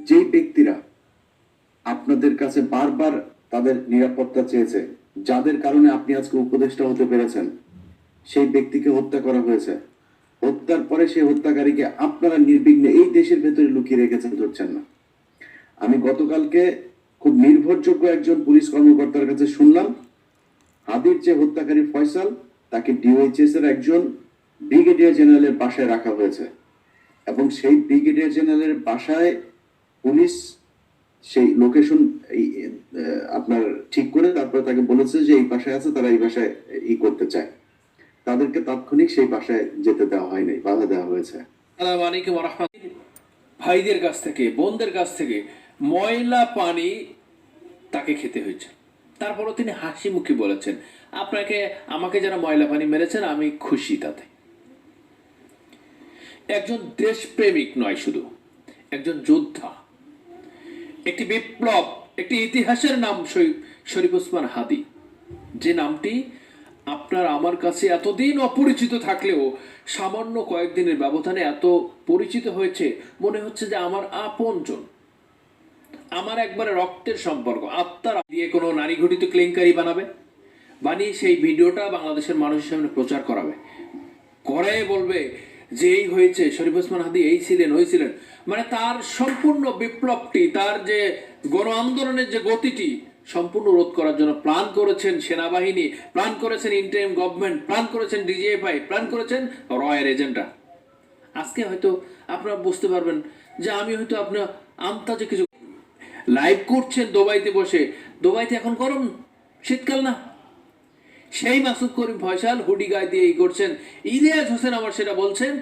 যেই ব্যক্তিরা আপনাদের কাছে বারবার তাদের নিরাপত্তা চেয়েছে, যাদের কারণে আপনি আজকে উপদেষ্টা হতে পেরেছেন, সেই ব্যক্তিকে হত্যা করা হয়েছে। হত্যার পরে সেই হত্যাকারীকে আপনারা নির্বিঘ্নে এই দেশের ভেতরে লুকিয়ে রেখেছেন, ধরছেন না। আমি গতকালকে খুব নির্ভরযোগ্য একজন পুলিশ কর্মকর্তার কাছে শুনলাম, হাদির যে হত্যাকারী ফয়সাল, তাকে ডিওএইচএস এর একজন ব্রিগেডিয়ার জেনারেলের বাসায় রাখা হয়েছে এবং সেই ব্রিগেডিয়ার জেনারেলের বাসায় পুলিশ সেই লোকেশন আপনার ঠিক করে তারপরে তাকে বলেছে যে এই বাসায় আছে, তারা এই বাসায় করতে চায়। তাদেরকে তাৎক্ষণিক সেই বাসায় যেতে দেওয়া হয়নি, বাধা দেওয়া হয়েছে। আসসালামু আলাইকুম ওয়া রাহমাতুল্লাহ। ভাইদের কাছ থেকে, বোনদের কাছ থেকে ময়লা পানি তাকে খেতে হয়েছে। তারপরও তিনি হাসি মুখে বলেছেন, আমাকে যারা ময়লা পানি মেরেছেন আমি খুশি তাতে। একজন দেশপ্রেমিক নয়, শুধু একজন যোদ্ধা, একটি বিপ্লব, একটি ইতিহাসের নাম শরীফ ওসমান হাদি, যে নামটি আপনার আমার কাছে এতদিন অপরিচিত থাকলেও সামান্য কয়েকদিনের ব্যবধানে এত পরিচিত হয়েছে, মনে হচ্ছে যে আমার আপনজন, আমার একবারে রক্তের সম্পর্ক, আত্মার। দিয়ে কোনো নারী ঘটিত কেলেঙ্কারি বানিয়ে সেই ভিডিওটা বাংলাদেশের মানুষের সামনে প্রচার করাবে, করে বলবে যে এই হয়েছে, শরীফ ওসমান হাদি এই ছিলেন, ওই ছিলেন। মানে তার সম্পূর্ণ বিপ্লবটি, তার যে গণ আন্দোলনের যে গতিটি সম্পূর্ণ রোধ করার জন্য প্ল্যান করেছেন সেনাবাহিনী, প্ল্যান করেছেন ইন্টারিম গভর্নমেন্ট, প্ল্যান করেছেন ডিজিএফআই, প্ল্যান করেছেন রয়ের এজেন্টরা। আজকে হয়তো আপনারা বুঝতে পারবেন যে আমি হয়তো আপনার আন্তাজে কিছু লাইভ করছেন দুবাইতে বসে। দুবাইতে এখন গরম, শীতকাল না। সেই মাসুদ করিম ফয়সাল হুডি গায়ে দিয়ে করছেন। ইলিয়াস হোসেন আমার সেটা বলছেন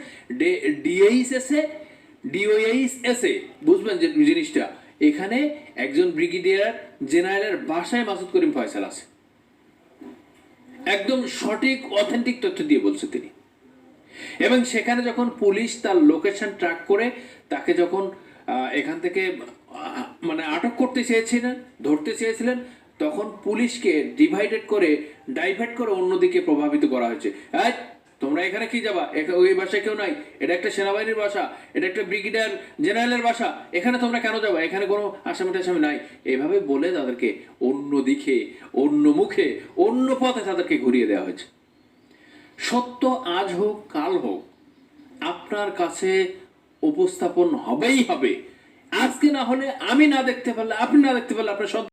ডিওএইচএসে, বুঝবেন যে জিনিসটা, এখানে একজন ব্রিগেডিয়ার জেনারেলের বাসায় মাসুদ করিম ফয়সাল আছে। একদম সঠিক অথেন্টিক তথ্য দিয়ে বলছে তিনি। এবং সেখানে যখন পুলিশ তার লোকেশন ট্র্যাক করে তাকে যখন এখান থেকে মানে আটক করতে চেয়েছিলেন, ধরতে চেয়েছিলেন, তখন পুলিশকে ডাইভার্ট করে অন্যদিকে প্রভাবিত করা হয়েছে। তোমরা এখানে কি যাবা, ওই বাসায় কেউ নাই, এটা একটা সেনাবাহিনীর বাসা, এটা একটা ব্রিগেডিয়ার জেনারেলের বাসা, এখানে তোমরা কেন যাবা, এখানে কোনো আসামি টাসামি নাই, এভাবে বলে তাদেরকে অন্য দিকে, অন্য মুখে, অন্য পথে তাদেরকে ঘুরিয়ে দেওয়া হয়েছে। সত্য আজ হোক কাল হোক আপনার কাছে উপস্থাপন হবেই হবে। আজকে না হলে, আমি না দেখতে পারলে, আপনি না দেখতে পারলে আপনার